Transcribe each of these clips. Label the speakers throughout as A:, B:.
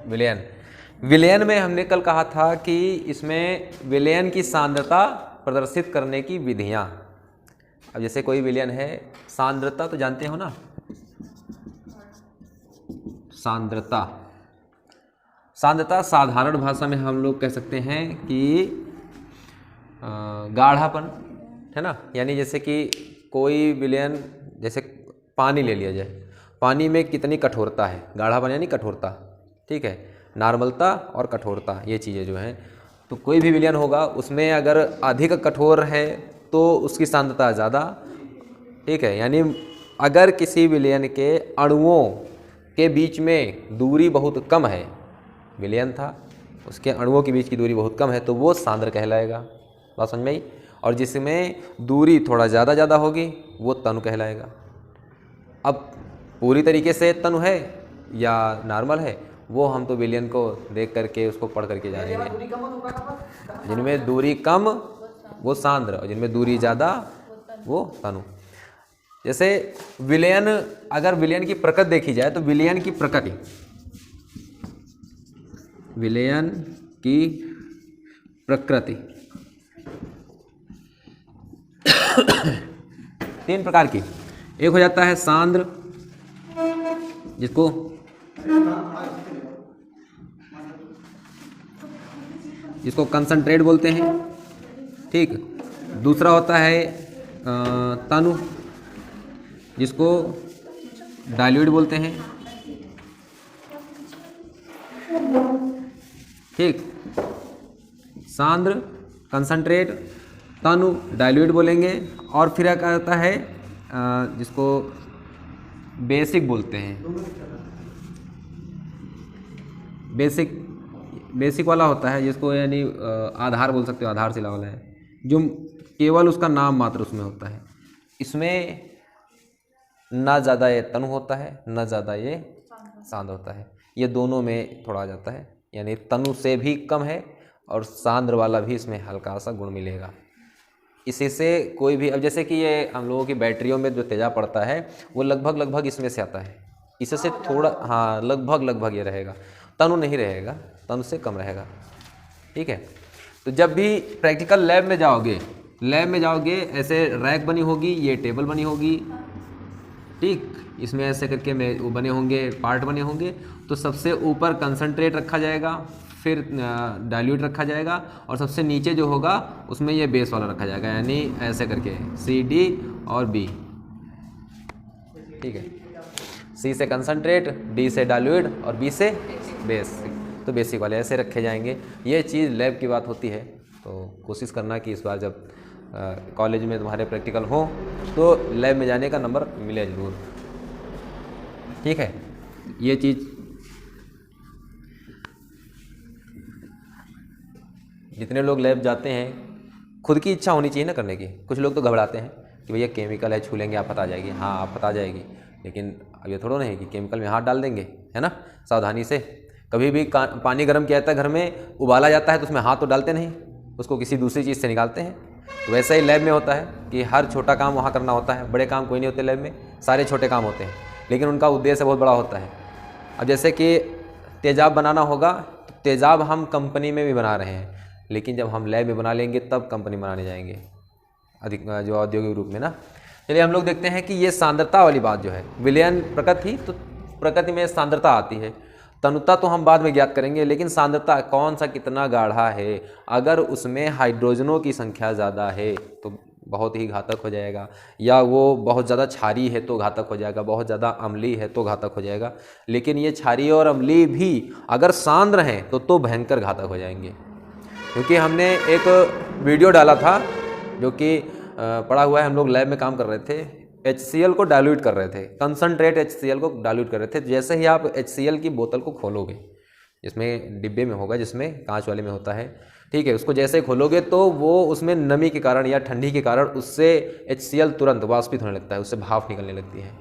A: विलयन। विलयन में हमने कल कहा था कि इसमें विलयन की सांद्रता प्रदर्शित करने की विधियां। अब जैसे कोई विलयन है, सांद्रता तो जानते हो ना, सांद्रता। सांद्रता साधारण भाषा में हम लोग कह सकते हैं कि गाढ़ापन, है ना। यानी जैसे कि कोई विलयन, जैसे पानी ले लिया जाए, पानी में कितनी कठोरता है, गाढ़ापन यानी कठोरता, ठीक है। नॉर्मलता और कठोरता, ये चीज़ें जो हैं, तो कोई भी विलयन होगा उसमें अगर अधिक कठोर है तो उसकी सांद्रता ज़्यादा, ठीक है। यानी अगर किसी विलयन के अणुओं के बीच में दूरी बहुत कम है, विलयन था, उसके अणुओं के बीच की दूरी बहुत कम है, तो वो सांद्र कहलाएगा। बात समझ में आई। और जिसमें दूरी थोड़ा ज़्यादा होगी वो तनु कहलाएगा। अब पूरी तरीके से तनु है या नॉर्मल है, वो हम तो विलयन को देख करके उसको पढ़ करके जानेंगे। जिनमें दूरी कम वो सांद्र, और जिनमें दूरी ज़्यादा वो तनु। जैसे विलयन, अगर विलयन की प्रकृति देखी जाए तो विलयन की प्रकृति, विलयन की प्रकृति 3 प्रकार की। एक हो जाता है सांद्र, जिसको कंसंट्रेट बोलते हैं, ठीक। दूसरा होता है तनु, जिसको डाइल्यूट बोलते हैं, ठीक। सांद्र, कंसंट्रेट, तनु, डाइल्यूट बोलेंगे। और फिर क्या होता है जिसको बेसिक बोलते हैं। बेसिक वाला होता है जिसको यानी आधार बोल सकते हो, आधारशिला वाला है, जो केवल उसका नाम मात्र उसमें होता है। इसमें ना ज़्यादा ये तनु होता है, ना ज़्यादा ये सांद्र होता है। ये दोनों में थोड़ा आ जाता है, यानी तनु से भी कम है और सांद्र वाला भी इसमें हल्का सा गुण मिलेगा। इसी से कोई भी, अब जैसे कि ये हम लोगों की बैटरियों में जो तेजाब पड़ता है वो लगभग इसमें से आता है। इससे थोड़ा, हाँ, लगभग ये रहेगा, तनु नहीं रहेगा, तनु से कम रहेगा, ठीक है। तो जब भी प्रैक्टिकल लैब में जाओगे ऐसे रैक बनी होगी, ये टेबल बनी होगी, ठीक। इसमें ऐसे करके वो बने होंगे, पार्ट बने होंगे। तो सबसे ऊपर कंसंट्रेट रखा जाएगा, फिर डाइल्यूट रखा जाएगा, और सबसे नीचे जो होगा उसमें ये बेस वाला रखा जाएगा, यानी ऐसे करके C, D और B, ठीक है। C से कंसंट्रेट, D से डाइल्यूट और B से बेस। तो बेसिक वाले ऐसे रखे जाएंगे। ये चीज़ लैब की बात होती है, तो कोशिश करना कि इस बार जब कॉलेज में तुम्हारे प्रैक्टिकल हो तो लैब में जाने का नंबर मिले ज़रूर, ठीक है। ये चीज़ जितने लोग लैब जाते हैं, खुद की इच्छा होनी चाहिए ना करने की। कुछ लोग तो घबराते हैं कि भैया केमिकल है, छू लेंगे आप फटा जाएगी। हाँ, आप फटा जाएगी, लेकिन अब ये थोड़ा नहीं कि केमिकल में हाथ डाल देंगे, है ना। सावधानी से, कभी भी पानी गर्म किया जाता है, घर में उबाला जाता है तो उसमें हाथ तो डालते नहीं, उसको किसी दूसरी चीज़ से निकालते हैं। तो वैसे ही लैब में होता है कि हर छोटा काम वहाँ करना होता है। बड़े काम कोई नहीं होते लैब में, सारे छोटे काम होते हैं, लेकिन उनका उद्देश्य बहुत बड़ा होता है। अब जैसे कि तेजाब बनाना होगा, तो तेजाब हम कंपनी में भी बना रहे हैं, लेकिन जब हम लैब में बना लेंगे तब कंपनी बनाने जाएंगे, अधिक जो औद्योगिक रूप में ना। चलिए हम लोग देखते हैं कि ये सांद्रता वाली बात जो है, विलयन प्रकृति, तो प्रकृति में सांद्रता आती है। तनुता तो हम बाद में ज्ञात करेंगे, लेकिन सांद्रता कौन सा कितना गाढ़ा है, अगर उसमें हाइड्रोजनों की संख्या ज़्यादा है तो बहुत ही घातक हो जाएगा, या वो बहुत ज़्यादा क्षारीय है तो घातक हो जाएगा, बहुत ज़्यादा अम्लीय है तो घातक हो जाएगा। लेकिन ये क्षारीय और अम्लीय भी अगर सांद्र हैं तो भयंकर घातक हो जाएंगे। क्योंकि हमने एक वीडियो डाला था जो कि पड़ा हुआ है, हम लोग लैब में काम कर रहे थे, HCl को डाइल्यूट कर रहे थे, कंसंट्रेट HCl को डाइल्यूट कर रहे थे। जैसे ही आप HCl की बोतल को खोलोगे, जिसमें डिब्बे में होगा, जिसमें कांच वाले में होता है, ठीक है, उसको जैसे ही खोलोगे तो वो उसमें नमी के कारण या ठंडी के कारण उससे HCl तुरंत वाष्पित होने लगता है, उससे भाप निकलने लगती है।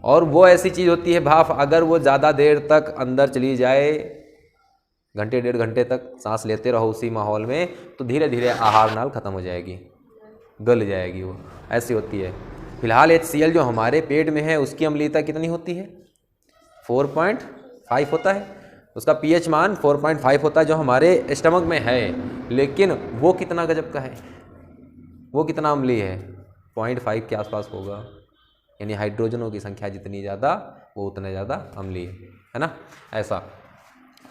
A: और वो ऐसी चीज़ होती है भाप, अगर वो ज़्यादा देर तक अंदर चली जाए, घंटे 1.5 घंटे तक सांस लेते रहो उसी माहौल में, तो धीरे धीरे आहार नाल खत्म हो जाएगी, गल जाएगी, वो ऐसी होती है। फिलहाल HCl जो हमारे पेट में है उसकी अम्लीयता कितनी होती है? 4.5 होता है। उसका पीएच मान 4.5 होता है जो हमारे स्टमक में है, लेकिन वो कितना गजब का है, वो कितना अम्लीय है, 0.5 के आसपास होगा। यानी हाइड्रोजनों की संख्या जितनी ज़्यादा वो उतना ज़्यादा अम्लीय है ना। ऐसा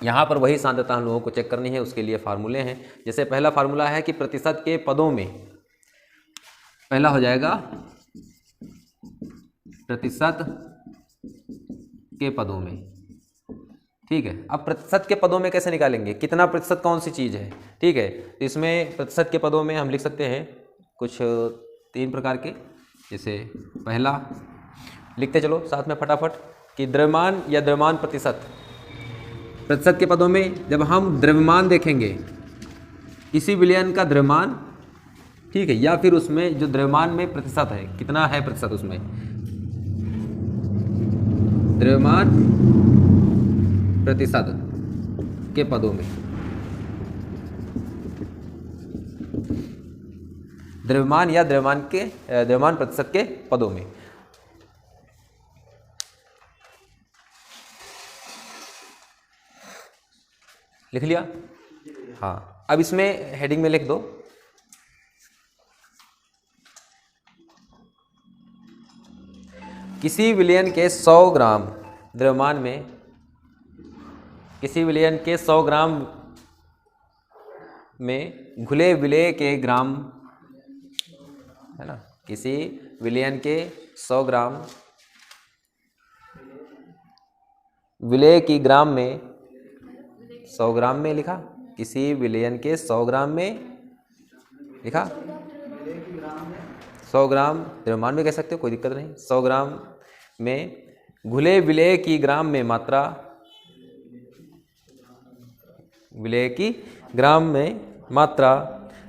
A: यहाँ पर वही सांद्रता हम लोगों को चेक करनी है, उसके लिए फार्मूले हैं। जैसे पहला फार्मूला है कि प्रतिशत के पदों में, पहला हो जाएगा प्रतिशत के पदों में, ठीक है। अब प्रतिशत के पदों में कैसे निकालेंगे, कितना प्रतिशत कौन सी चीज़ है, ठीक है। तो इसमें प्रतिशत के पदों में हम लिख सकते हैं कुछ 3 प्रकार के। जैसे पहला लिखते चलो साथ में फटाफट कि द्रव्यमान या द्रव्यमान प्रतिशत। प्रतिशत के पदों में जब हम द्रव्यमान देखेंगे, किसी विलयन का द्रव्यमान, ठीक है, या फिर उसमें जो द्रव्यमान में प्रतिशत है, कितना है प्रतिशत उसमें, द्रव्यमान प्रतिशत के पदों में, द्रव्यमान या द्रव्यमान प्रतिशत के पदों में। लिख लिया? हाँ, अब इसमें हेडिंग में लिख दो किसी विलयन के 100 ग्राम द्रव्यमान में, किसी विलयन के 100 ग्राम में घुले विलेय के ग्राम, है ना, किसी विलयन के 100 ग्राम विलेय की ग्राम में, 100 ग्राम में लिखा, किसी विलयन के 100 ग्राम में लिखा, 100 ग्राम द्रव्यमान में कह सकते हो, कोई दिक्कत नहीं। 100 ग्राम में घुले विलेय की ग्राम में मात्रा, विलेय की ग्राम में मात्रा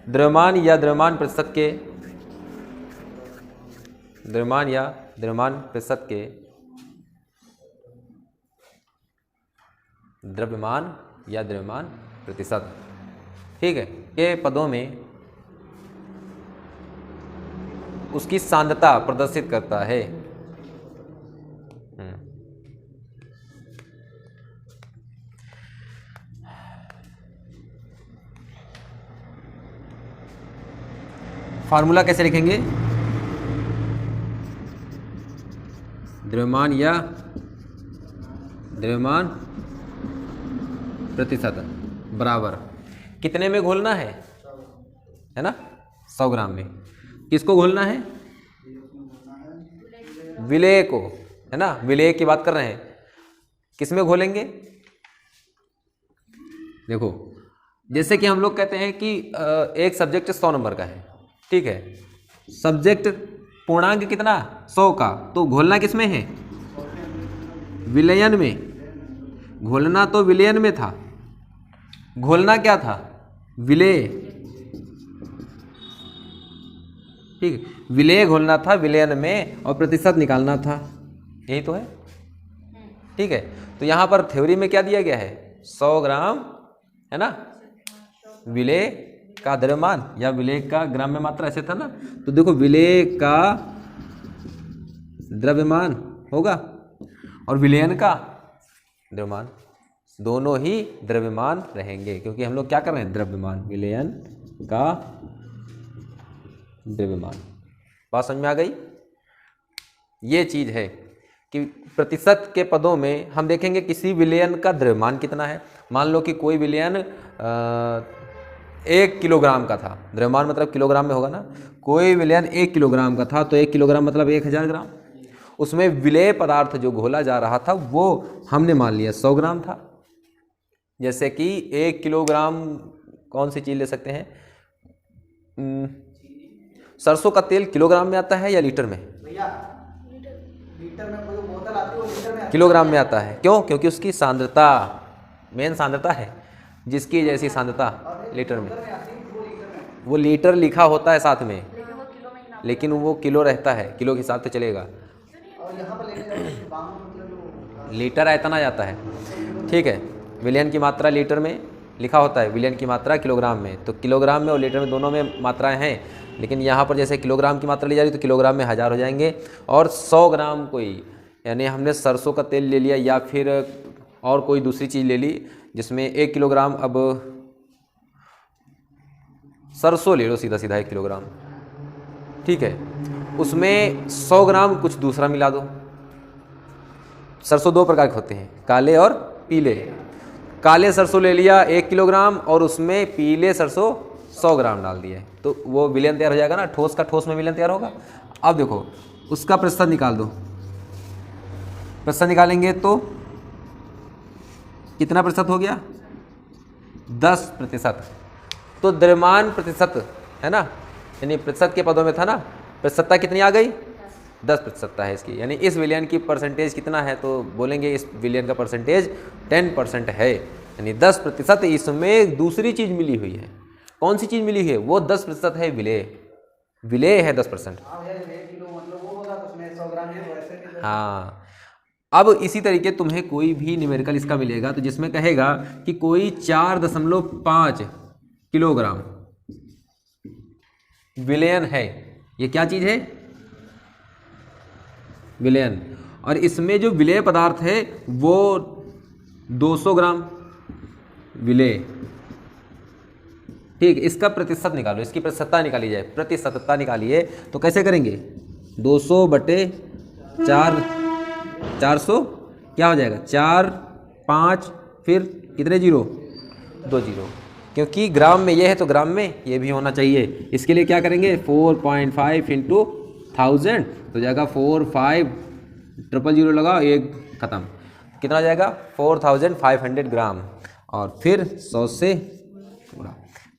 A: द्रव्यमान या द्रव्यमान प्रतिशत के, द्रव्यमान या द्रव्यमान प्रतिशत के, द्रव्यमान या द्रव्यमान प्रतिशत, ठीक है, के पदों में उसकी सांद्रता प्रदर्शित करता है। फार्मूला कैसे लिखेंगे, द्रव्यमान या द्रव्यमान प्रतिशत बराबर कितने में घोलना है ना, 100 ग्राम में। किसको घोलना है, विलेय को, है ना, विलेय की बात कर रहे हैं। किस में घोलेंगे, देखो जैसे कि हम लोग कहते हैं कि एक सब्जेक्ट 100 नंबर का है, ठीक है, सब्जेक्ट पूर्णांक कितना 100 का, तो घोलना किस में है, विलयन में। घोलना तो विलयन में था, घोलना क्या था, विलेय, ठीक है, विलेय घोलना था विलयन में और प्रतिशत निकालना था, यही तो है, ठीक है। तो यहाँ पर थ्योरी में क्या दिया गया है, 100 ग्राम, है ना, विलेय का द्रव्यमान या विलेय का ग्राम में मात्रा, ऐसे था ना। तो देखो विलेय का द्रव्यमान होगा और विलयन का द्रव्यमान, दोनों ही द्रव्यमान रहेंगे, क्योंकि हम लोग क्या कर रहे हैं, द्रव्यमान, विलयन का द्रव्यमान। बात समझ में आ गई। ये चीज़ है कि प्रतिशत के पदों में हम देखेंगे किसी विलयन का द्रव्यमान कितना है। मान लो कि कोई विलयन 1 किलोग्राम का था, द्रव्यमान मतलब किलोग्राम में होगा ना, कोई विलयन 1 किलोग्राम का था, तो 1 किलोग्राम मतलब 1000 ग्राम। उसमें विलेय पदार्थ जो घोला जा रहा था वो हमने मान लिया 100 ग्राम था। जैसे कि 1 किलोग्राम कौन सी चीज़ ले सकते हैं, सरसों का तेल किलोग्राम में आता है या लीटर में,
B: लीटर में कोई बोतल आती है वो लीटर में
A: किलोग्राम में आता है। क्यों, क्योंकि उसकी सांद्रता, मेन सांद्रता है, जिसकी जैसी सांद्रता लीटर में, वो लीटर लिखा होता है साथ में, लेकिन वो किलो रहता है, किलो के हिसाब से चलेगा, लीटर इतना जाता है, ठीक है। विलयन की मात्रा लीटर में लिखा होता है, विलयन की मात्रा किलोग्राम में, तो किलोग्राम में और लीटर में दोनों में मात्राएं हैं, लेकिन यहाँ पर जैसे किलोग्राम की मात्रा ली जा रही तो किलोग्राम में 1000 हो जाएंगे। और 100 ग्राम कोई, यानी हमने सरसों का तेल ले लिया या फिर और कोई दूसरी चीज़ ले ली जिसमें 1 किलोग्राम, अब सरसों ले लो सीधा सीधा 1 किलोग्राम, ठीक है, उसमें 100 ग्राम कुछ दूसरा मिला दो। सरसों 2 प्रकार के होते हैं, काले और पीले। काले सरसों ले लिया 1 किलोग्राम और उसमें पीले सरसों 100 ग्राम डाल दिए, तो वो विलयन तैयार हो जाएगा ना, ठोस का ठोस में विलयन तैयार होगा। अब देखो उसका प्रतिशत निकाल दो, प्रतिशत निकालेंगे तो कितना प्रतिशत हो गया, 10%। तो द्रव्यमान प्रतिशत है ना, यानी प्रतिशत के पदों में था ना, प्रतिशतता कितनी आ गई, 10% है इसकी, यानी इस विलयन की परसेंटेज कितना है, तो बोलेंगे इस विलयन का परसेंटेज 10% है, यानी 10% इसमें दूसरी चीज़ मिली हुई है। कौन सी चीज़ मिली है, वो 10% है विलेय, विलेय है 10%।
B: हाँ भैया, 1 किलो मतलब वो होगा तो उसमें 100 ग्राम है, तो ऐसे भी
A: हाँ, अब इसी तरीके तुम्हें कोई भी न्यूमेरिकल इसका मिलेगा तो जिसमें कहेगा कि कोई 4.5 किलोग्राम विलयन है, ये क्या चीज़ है, विलयन, और इसमें जो विलेय पदार्थ है वो 200 ग्राम विलेय, ठीक। इसका प्रतिशत निकालो, इसकी प्रतिशतता निकाली जाए, प्रतिशतता निकालिए तो कैसे करेंगे, 200/4, 400 क्या हो जाएगा, 4, 5 फिर कितने जीरो, 2 जीरो, क्योंकि ग्राम में ये है तो ग्राम में ये भी होना चाहिए। इसके लिए क्या करेंगे, 4.5 × 1000 तो जाएगा 4,500 लगाओ, एक ख़त्म, कितना हो जाएगा 4500 ग्राम, और फिर 100 से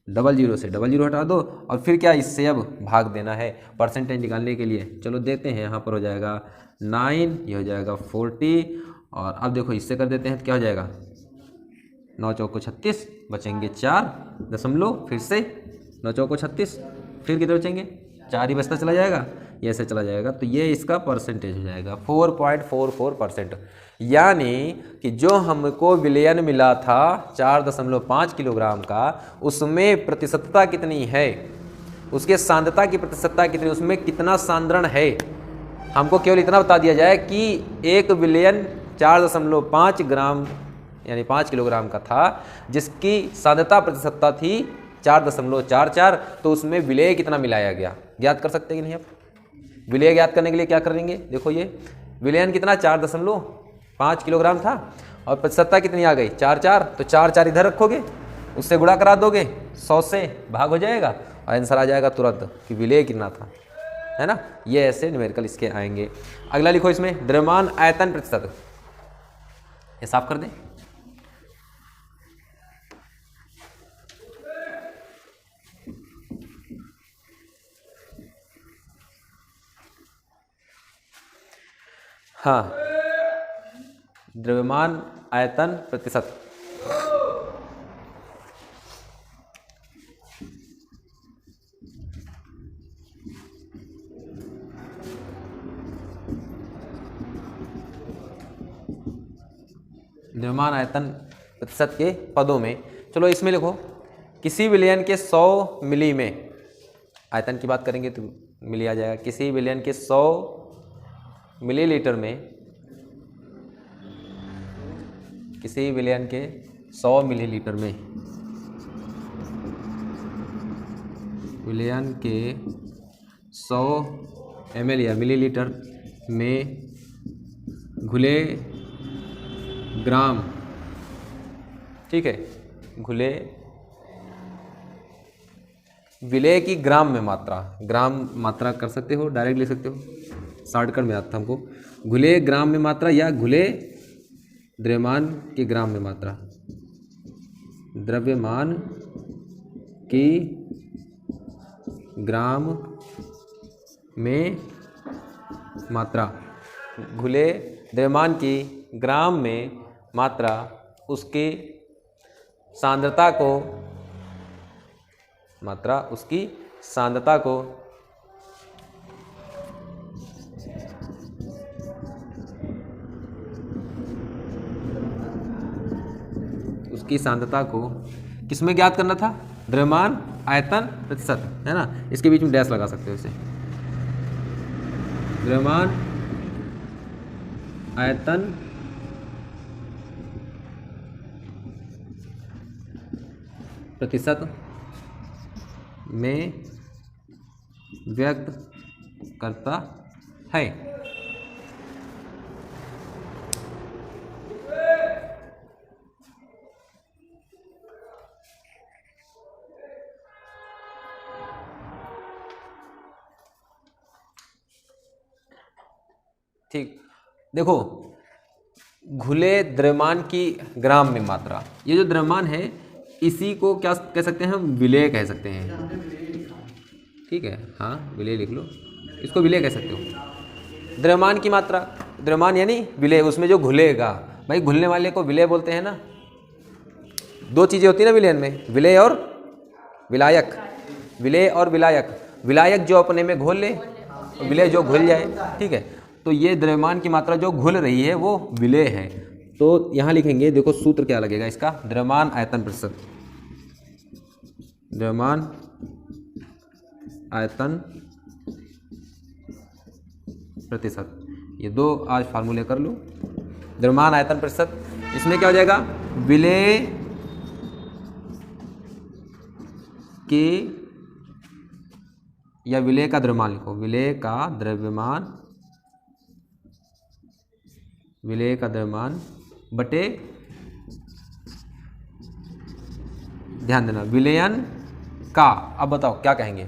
A: 00 से 00 हटा दो, और फिर क्या, इससे अब भाग देना है परसेंटेज निकालने के लिए। चलो देते हैं, यहाँ पर हो जाएगा 9, ये हो जाएगा 40, और अब देखो इससे कर देते हैं तो क्या हो जाएगा, 9 चौको 36, बचेंगे 4 दशमलव, फिर से 9 चौको 36, फिर कितने बचेंगे, 4 ही बचता चला जाएगा, ये ऐसे चला जाएगा, तो ये इसका परसेंटेज हो जाएगा 4.44%। यानी कि जो हमको विलयन मिला था 4.5 किलोग्राम का, उसमें प्रतिशतता कितनी है, उसके सांद्रता की प्रतिशतता कितनी, उसमें कितना सांद्रण है, हमको केवल इतना बता दिया जाए कि एक विलयन 4.5 ग्राम यानी 5 किलोग्राम का था, जिसकी सांद्रता प्रतिशतता थी 4.44, तो उसमें विलेय कितना मिलाया गया, ज्ञात कर सकते हैं कि नहीं। आप विलेय ज्ञात करने के लिए क्या करेंगे, देखो ये विलयन कितना 4.5 किलोग्राम था, और प्रतिशतता कितनी आ गई 4, तो 4 इधर रखोगे, उससे गुणा करा दोगे, 100 से भाग हो जाएगा, और आंसर आ जाएगा तुरंत कि विलेय कितना था, है ना। ये ऐसे न्यूमेरिकल इसके आएंगे। अगला लिखो इसमें द्रव्यमान आयतन प्रतिशत, ये साफ कर दें। हाँ, द्रव्यमान आयतन प्रतिशत, द्रव्यमान आयतन प्रतिशत के पदों में, चलो इसमें लिखो किसी विलयन के 100 मिली में, आयतन की बात करेंगे तो मिली आ जाएगा, किसी विलयन के 100 मिलीलीटर में, किसी विलयन के 100 मिलीलीटर में, विलयन के 100 ml या मिलीलीटर में घुले ग्राम, ठीक है, घुले विलेय की ग्राम में मात्रा, ग्राम मात्रा कर सकते हो, डायरेक्ट ले सकते हो, शॉर्टकट में आता था हमको, घुले ग्राम में मात्रा या घुले द्रव्यमान की ग्राम में मात्रा, द्रव्यमान की ग्राम में मात्रा, घुले द्रव्यमान की ग्राम में मात्रा, उसकी सांद्रता को, मात्रा उसकी सांद्रता को उसकी सांद्रता को किसमें ज्ञात करना था, द्रव्यमान आयतन प्रतिशत, है ना, इसके बीच में डैश लगा सकते हो इसे, द्रव्यमान आयतन प्रतिशत में व्यक्त करता है। ठीक, देखो घुले द्रव्यमान की ग्राम में मात्रा, ये जो द्रव्यमान है इसी को क्या कह सकते हैं हम, विलेय कह सकते हैं। ठीक है, हाँ विलेय लिख लो, इसको विलेय कह सकते हो। द्रव्यमान की मात्रा, द्रव्यमान यानी विलेय, उसमें जो घुलेगा, भाई घुलने वाले को विलेय बोलते हैं ना। दो चीज़ें होती है ना विलयन में, विलेय और विलायक। विलेय और विलायक, विलायक जो अपने में घोल ले, विलेय जो घुल जाए। ठीक है, तो ये द्रव्यमान की मात्रा जो घुल रही है वो विलेय है। तो यहाँ लिखेंगे, देखो सूत्र क्या लगेगा इसका, द्रव्यमान आयतन प्रतिशत, द्रव्यमान आयतन प्रतिशत, ये दो आज फार्मूले कर लो। द्रव्यमान आयतन प्रतिशत, इसमें क्या हो जाएगा, विलेय के या विलेय का द्रव्यमान लिखो, विलेय का द्रव्यमान, विलेय का द्रव्यमान बटे, ध्यान देना विलयन का। अब बताओ क्या कहेंगे,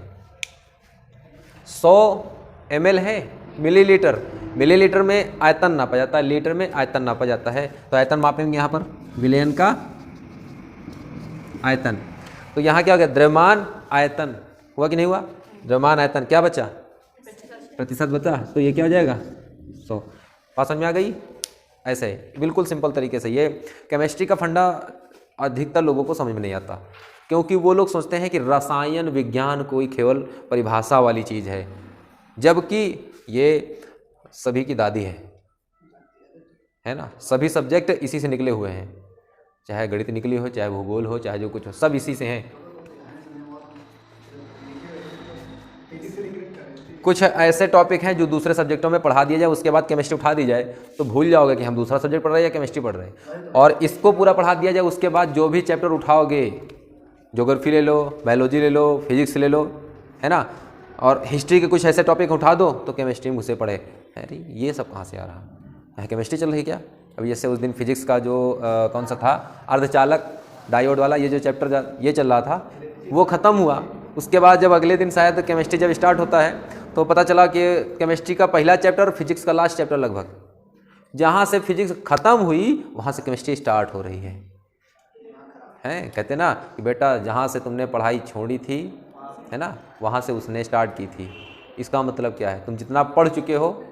A: 100 ml है, मिलीलीटर, मिलीलीटर में आयतन नापा जाता है, लीटर में आयतन नापा जाता है, तो आयतन मापेंगे यहाँ पर, विलयन का आयतन। तो यहाँ क्या हो गया, द्रव्यमान आयतन हुआ कि नहीं हुआ, द्रव्यमान आयतन क्या बचा, प्रतिशत बचा, तो ये क्या हो जाएगा 100। बात समझ में आ गई। ऐसे ही बिल्कुल सिंपल तरीके से, ये केमिस्ट्री का फंडा अधिकतर लोगों को समझ में नहीं आता, क्योंकि वो लोग सोचते हैं कि रसायन विज्ञान कोई केवल परिभाषा वाली चीज़ है, जबकि ये सभी की दादी है ना। सभी सब्जेक्ट इसी से निकले हुए हैं, चाहे गणित निकली हो, चाहे भूगोल हो, चाहे जो कुछ हो, सब इसी से हैं। कुछ ऐसे टॉपिक हैं जो दूसरे सब्जेक्टों में पढ़ा दिया जाए, उसके बाद केमिस्ट्री उठा दी जाए तो भूल जाओगे कि हम दूसरा सब्जेक्ट पढ़ रहे हैं या केमिस्ट्री पढ़ रहे हैं। और इसको पूरा पढ़ा दिया जाए, उसके बाद जो भी चैप्टर उठाओगे, ज्योग्राफी ले लो, बायोलॉजी ले लो, फिजिक्स ले लो, है ना, और हिस्ट्री के कुछ ऐसे टॉपिक उठा दो तो केमिस्ट्री में घुसे पड़े। अरे ये सब कहाँ से आ रहा है, केमिस्ट्री चल रही क्या। अभी जैसे उस दिन फिजिक्स का जो कौन सा था, अर्धचालक डायोड वाला, ये जो चैप्टर ये चल रहा था वो ख़त्म हुआ। उसके बाद जब अगले दिन शायद केमिस्ट्री जब स्टार्ट होता है तो पता चला कि केमिस्ट्री का पहला चैप्टर और फिजिक्स का लास्ट चैप्टर लगभग, जहाँ से फिजिक्स ख़त्म हुई वहाँ से केमिस्ट्री स्टार्ट हो रही है। कहते ना कि बेटा जहाँ से तुमने पढ़ाई छोड़ी थी, है ना, वहाँ से उसने स्टार्ट की थी। इसका मतलब क्या है, तुम जितना पढ़ चुके हो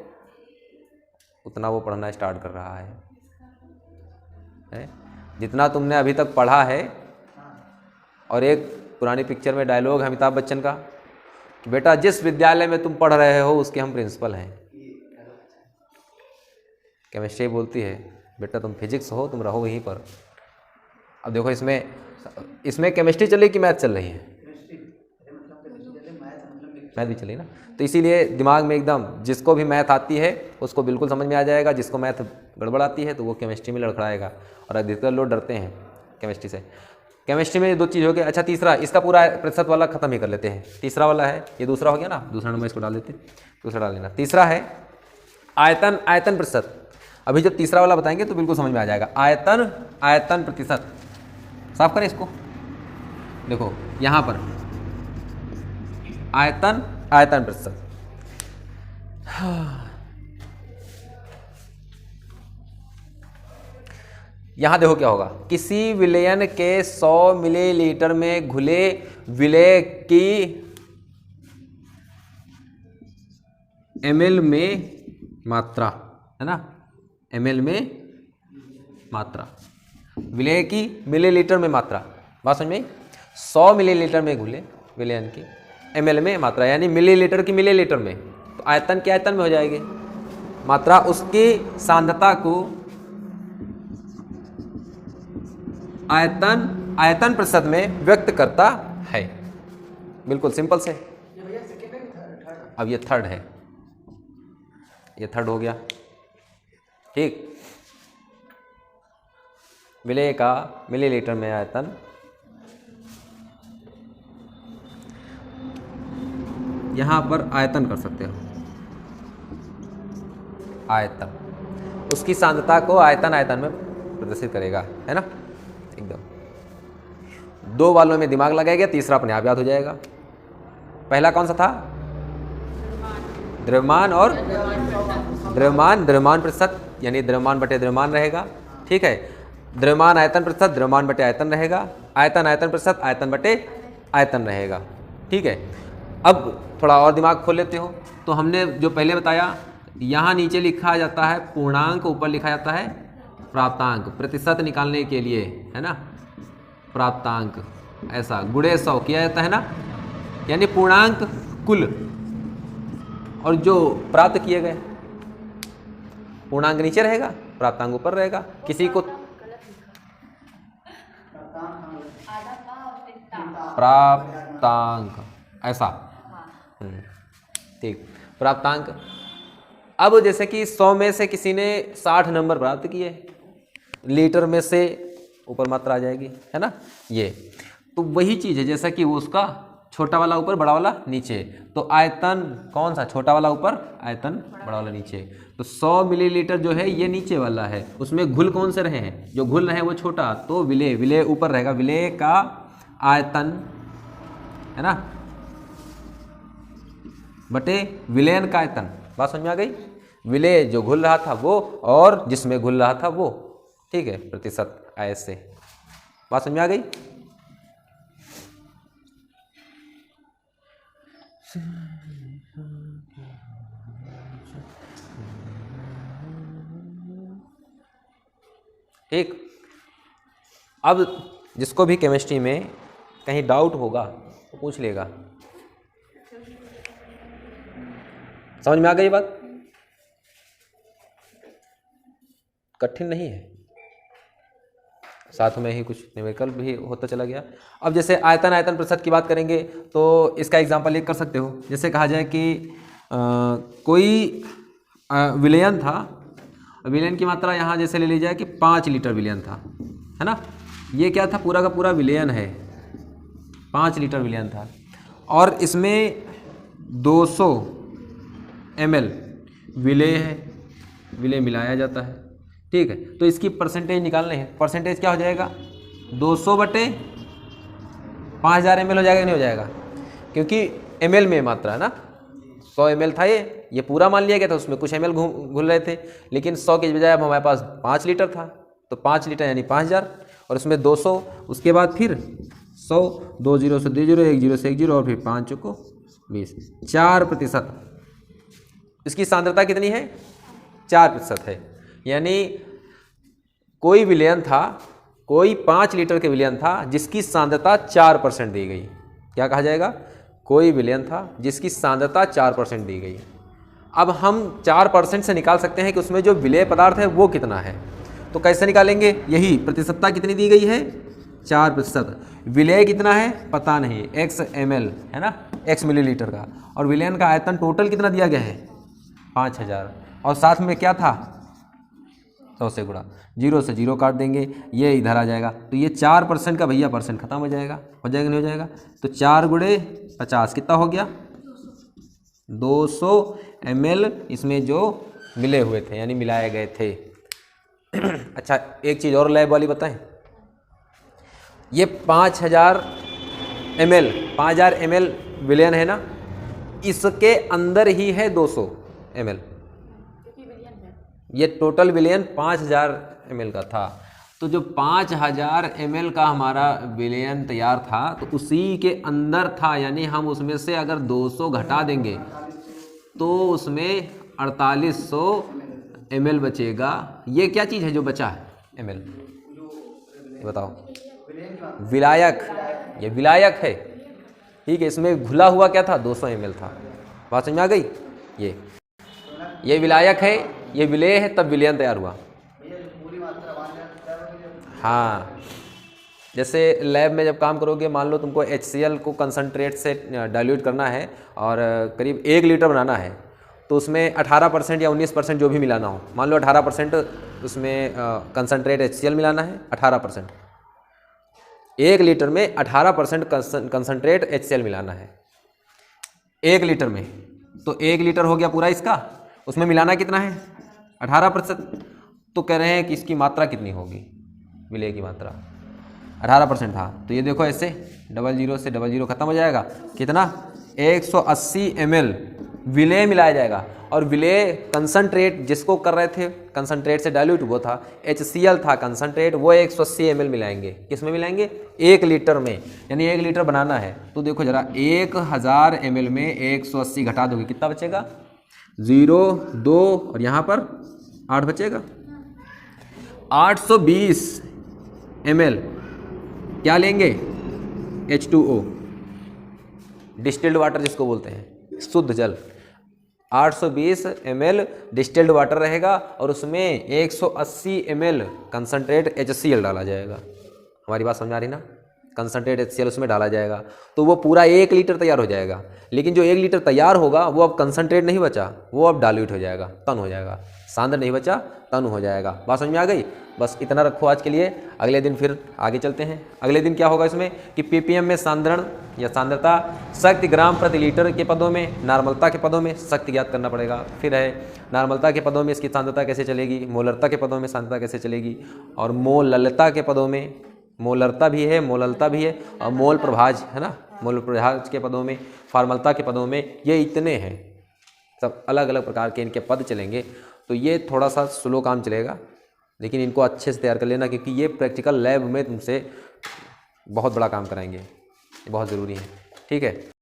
A: उतना वो पढ़ना स्टार्ट कर रहा है। जितना तुमने अभी तक पढ़ा है, और एक पुरानी पिक्चर में डायलॉग है अमिताभ बच्चन का कि बेटा जिस विद्यालय में तुम पढ़ रहे हो उसके हम प्रिंसिपल हैं। केमिस्ट्री बोलती है बेटा तुम फिजिक्स हो, तुम रहो वहीं पर। अब देखो इसमें केमिस्ट्री चल रही कि मैथ चल रही है, मैथ भी चली ना। तो इसीलिए दिमाग में एकदम, जिसको भी मैथ आती है उसको बिल्कुल समझ में आ जाएगा, जिसको मैथ गड़बड़ आती है तो वो केमिस्ट्री में लड़खड़ाएगा, और अधिकतर लोग डरते हैं केमिस्ट्री से। केमिस्ट्री में ये दो चीज़ हो गई। अच्छा तीसरा, इसका पूरा प्रतिशत वाला खत्म ही कर लेते हैं। तीसरा वाला है, ये दूसरा हो गया ना, दूसरा नंबर इसको डाल देते, दूसरा डाल लेना। तीसरा है आयतन, आयतन प्रतिशत। अभी जब तीसरा वाला बताएंगे तो बिल्कुल समझ में आ जाएगा। आयतन, आयतन प्रतिशत, साफ करें इसको, देखो यहाँ पर आयतन, आयतन प्रतिशत। यहाँ देखो क्या होगा, किसी विलयन के 100 मिलीलीटर में घुले विलेय की ml में मात्रा, है ना, ml में मात्रा, विलेय की मिलीलीटर में मात्रा। बात समझ में, 100 मिलीलीटर में घुले विलयन की ml में मात्रा, यानी मिलीलीटर की मिलीलीटर में, तो आयतन के आयतन में हो जाएगी मात्रा, उसकी सांद्रता को आयतन, आयतन प्रतिशत में व्यक्त करता है। बिल्कुल सिंपल से। अब ये थर्ड है, ये थर्ड हो गया। ठीक, विलेय का मिलीलीटर में आयतन यहाँ पर आयतन कर सकते हो, आयतन, उसकी सांद्रता को आयतन आयतन में प्रदर्शित करेगा, है ना। एकदम 2 वालों में दिमाग लगाएगा, तीसरा अपने आप याद हो जाएगा। पहला कौन सा था? द्रव्यमान और द्रव्यमान प्रतिशत, यानी द्रव्यमान बटे द्रव्यमान रहेगा, ठीक है। द्रव्यमान आयतन प्रतिशत, द्रव्यमान बटे आयतन रहेगा, आयतन आयतन प्रतिशत, आयतन बटे आयतन रहेगा, ठीक है। अब थोड़ा और दिमाग खोल लेते हो। तो हमने जो पहले बताया, यहाँ नीचे लिखा जाता है पूर्णांक, ऊपर लिखा जाता है प्राप्तांक, प्रतिशत निकालने के लिए, है ना, प्राप्तांक ऐसा गुणे 100 किया जाता है ना, यानी पूर्णांक कुल और जो प्राप्त किए गए, पूर्णांक नीचे रहेगा, प्राप्तांक ऊपर रहेगा। किसी को प्राप्तांक ऐसा, ठीक, प्राप्तांक। अब जैसे कि 100 में से किसी ने 60 नंबर प्राप्त किए, लीटर में से ऊपर मात्रा आ जाएगी, है ना। ये तो वही चीज़ है, जैसा कि वो उसका छोटा वाला ऊपर बड़ा वाला नीचे, तो आयतन कौन सा? छोटा वाला ऊपर, आयतन बड़ा वाला नीचे। तो 100 मिलीलीटर जो है ये नीचे वाला है, उसमें घुल कौन से रहे हैं? जो घुल रहे हैं वो छोटा, तो विलेय, विलेय ऊपर रहेगा, विलेय का आयतन, है ना, बटे विलयन का आयतन। बात समझ में आ गई? विलेय जो घुल रहा था वो, और जिसमें घुल रहा था वो, ठीक है, प्रतिशत ऐसे। बात समझ में आ गई? ठीक। अब जिसको भी केमिस्ट्री में कहीं डाउट होगा तो पूछ लेगा। समझ में आ गई बात? कठिन नहीं है, साथ में ही कुछ न्यूमेरिकल भी होता चला गया। अब जैसे आयतन आयतन प्रतिशत की बात करेंगे तो इसका एग्जांपल एक कर सकते हो। जैसे कहा जाए कि कोई विलयन था, विलयन की मात्रा यहाँ जैसे ले ली जाए कि 5 लीटर विलयन था, है ना। ये क्या था? पूरा का पूरा विलयन है, 5 लीटर विलयन था, और इसमें 200 ml विलेय है, विलेय मिलाया जाता है, ठीक है। तो इसकी परसेंटेज निकालने हैं। परसेंटेज क्या हो जाएगा? 200 बटे 5000 ml हो जाएगा, नहीं हो जाएगा? क्योंकि ml में मात्रा है ना, 100 ml था ये पूरा मान लिया गया था, उसमें कुछ ml घुल रहे थे, लेकिन 100 के बजाय अब हमारे पास 5 लीटर था, तो 5 लीटर यानी 5000, और उसमें 200, उसके बाद फिर 100, 2 0 से 2 0, 1 0 से 1 0, और फिर 5 चौको 20, 4%। इसकी सांद्रता कितनी है? 4% है। यानी कोई विलयन था, कोई 5 लीटर के विलयन था जिसकी सांद्रता 4% दी गई। क्या कहा जाएगा? कोई विलयन था जिसकी सांद्रता 4% दी गई। अब हम 4% से निकाल सकते हैं कि उसमें जो विलेय पदार्थ है वो कितना है। तो कैसे निकालेंगे? यही प्रतिशतता कितनी दी गई है? 4%। विलेय कितना है? पता नहीं, x ml है ना, x मिलीलीटर का, और विलयन का आयतन टोटल कितना दिया गया है? 5000, और साथ में क्या था? 100 से गुणा, 0 से 0 काट देंगे, ये इधर आ जाएगा, तो ये 4% का भैया परसेंट खत्म हो जाएगा, नहीं हो जाएगा? तो 4 गुणे 50 कितना हो गया? 200 ml इसमें जो मिले हुए थे, यानी मिलाए गए थे। अच्छा, एक चीज़ और लैब वाली बताएं, ये 5000 ml विलयन है ना, इसके अंदर ही है 200 ml। ये टोटल विलयन 5000 ml का था, तो जो 5000 ml का हमारा विलयन तैयार था तो उसी के अंदर था, यानी हम उसमें से अगर 200 घटा देंगे तो उसमें 4800 ml बचेगा। ये क्या चीज़ है जो बचा है? ml, ये बताओ। विलायक, ये विलायक है, ठीक है। इसमें घुला हुआ क्या था? 200 ml था। बात समझ में आ गई? ये विलायक है, ये विलेय है, तब विलयन तैयार हुआ। हाँ, जैसे लैब में जब काम करोगे, मान लो तुमको HCl को कंसनट्रेट से डाइल्यूट करना है और करीब 1 लीटर बनाना है, तो उसमें 18% या 19% जो भी मिलाना हो, मान लो 18% उसमें कंसनट्रेट HCl मिलाना है, 18%। 1 लीटर में 18% कंसनट्रेट HCl मिलाना है। 1 लीटर में, तो 1 लीटर हो गया पूरा इसका, उसमें मिलाना कितना है 18%। तो कह रहे हैं कि इसकी मात्रा कितनी होगी, विलेय की मात्रा 18% था। तो ये देखो ऐसे 00 से 00 खत्म हो जाएगा, कितना 180 ml विलेय मिलाया जाएगा। और विलेय कंसंट्रेट जिसको कर रहे थे, कंसंट्रेट से डाइल्यूट वो था, HCl था कंसंट्रेट, वो 180 ml मिलाएंगे। किस में मिलाएंगे 1 लीटर में, यानी 1 लीटर बनाना है। तो देखो जरा 1000 ml में 180 घटा दोगे कितना बचेगा 0 2 और यहाँ पर 8 बचेगा 820 ml क्या लेंगे H2O, डिस्टिल्ड वाटर जिसको बोलते हैं, शुद्ध जल। 820 ml डिस्टिल्ड वाटर रहेगा और उसमें 180 ml कंसनट्रेट HCl डाला जाएगा। हमारी बात समझ आ रही ना, कंसनट्रेट HCl उसमें डाला जाएगा, तो वो पूरा 1 लीटर तैयार हो जाएगा। लेकिन जो 1 लीटर तैयार होगा वो अब कंसनट्रेट नहीं बचा, वो अब डाइल्यूट हो जाएगा, तन हो जाएगा, सांद्र नहीं बचा तन हो जाएगा। बात समझ में आ गई। बस इतना रखो आज के लिए, अगले दिन फिर आगे चलते हैं। अगले दिन क्या होगा इसमें कि ppm में सांद्रण या सांद्रता, शक्ति ग्राम प्रति लीटर के पदों में, नॉर्मलता के पदों में शक्ति ज्ञात करना पड़ेगा। फिर है नॉर्मलता के पदों में इसकी सांद्रता कैसे चलेगी, मोलरता के पदों में सांद्रता कैसे चलेगी, और मोललता के पदों में, मोलरता भी है, मोललता भी है, और मोल प्रभाज है ना, मोल प्रभाज के पदों में, फार्मलता के पदों में, ये इतने हैं। सब अलग अलग प्रकार के इनके पद चलेंगे। तो ये थोड़ा सा स्लो काम चलेगा, लेकिन इनको अच्छे से तैयार कर लेना, क्योंकि ये प्रैक्टिकल लैब में तुमसे बहुत बड़ा काम कराएंगे, ये बहुत ज़रूरी है। ठीक है।